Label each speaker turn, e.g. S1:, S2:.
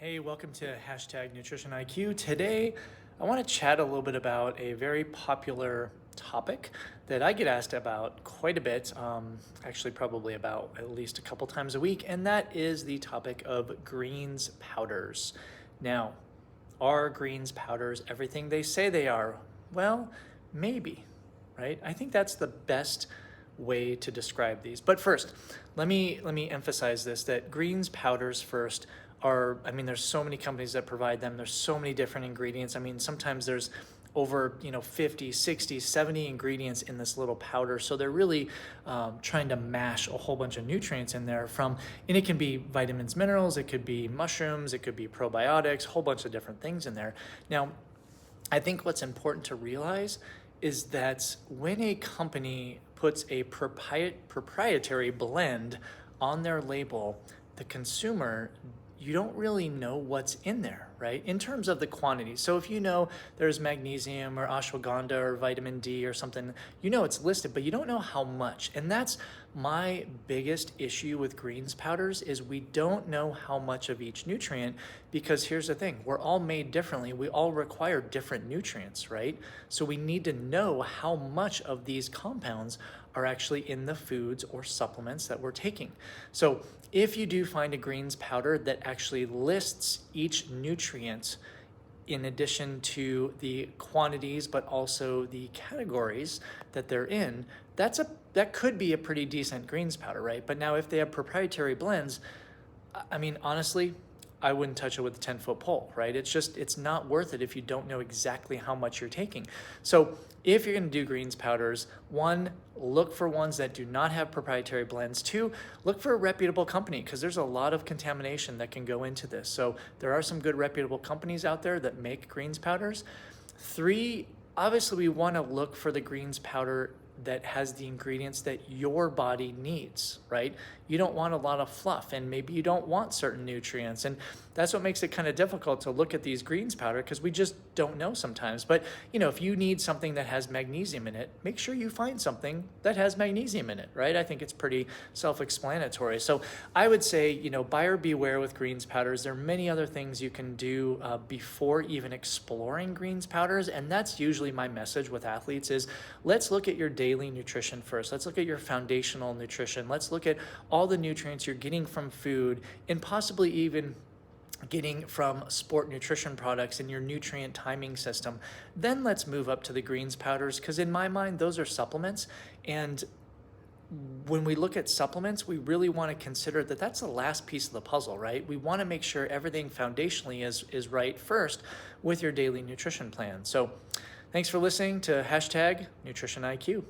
S1: Hey, welcome to hashtag Nutrition IQ. Today, I want to chat a little bit about a very popular topic that I get asked about quite a bit, actually, probably about at least a couple times a week, and that is the topic of greens powders. Now, are greens powders everything they say they are? Well, maybe, right? I think that's the best way to describe these. But first, let me emphasize this, that greens powders first are, I mean, there's so many companies that provide them. There's so many different ingredients. I mean, sometimes there's over 50, 60, 70 ingredients in this little powder, so they're really trying to mash a whole bunch of nutrients in there and it can be vitamins, minerals, it could be mushrooms, it could be probiotics, a whole bunch of different things in there. Now, I think what's important to realize is that when a company puts a proprietary blend on their label, the consumer, you don't really know what's in there, right? In terms of the quantity. So if you know there's magnesium or ashwagandha or vitamin D or something, you know it's listed, but you don't know how much. And that's my biggest issue with greens powders, is we don't know how much of each nutrient, because here's the thing, we're all made differently. We all require different nutrients, right? So we need to know how much of these compounds are actually in the foods or supplements that we're taking. So if you do find a greens powder that actually lists each nutrient in addition to the quantities, but also the categories that they're in, that could be a pretty decent greens powder, right? But now if they have proprietary blends, I mean, honestly, I wouldn't touch it with a 10-foot pole, right? It's not worth it if you don't know exactly how much you're taking. So if you're gonna do greens powders, one, look for ones that do not have proprietary blends. Two, look for a reputable company, because there's a lot of contamination that can go into this. So there are some good reputable companies out there that make greens powders. Three, obviously we wanna look for the greens powder that has the ingredients that your body needs, right? You don't want a lot of fluff, and maybe you don't want certain nutrients. And that's what makes it kind of difficult to look at these greens powder, because we just don't know sometimes. But if you need something that has magnesium in it, make sure you find something that has magnesium in it, right? I think it's pretty self-explanatory. So I would say, buyer beware with greens powders. There are many other things you can do before even exploring greens powders. And that's usually my message with athletes is, let's look at your daily nutrition first. Let's look at your foundational nutrition. Let's look at all the nutrients you're getting from food, and possibly even getting from sport nutrition products in your nutrient timing system. Then let's move up to the greens powders, because in my mind, those are supplements. And when we look at supplements, we really want to consider that that's the last piece of the puzzle, right? We want to make sure everything foundationally is right first with your daily nutrition plan. So thanks for listening to hashtag Nutrition IQ.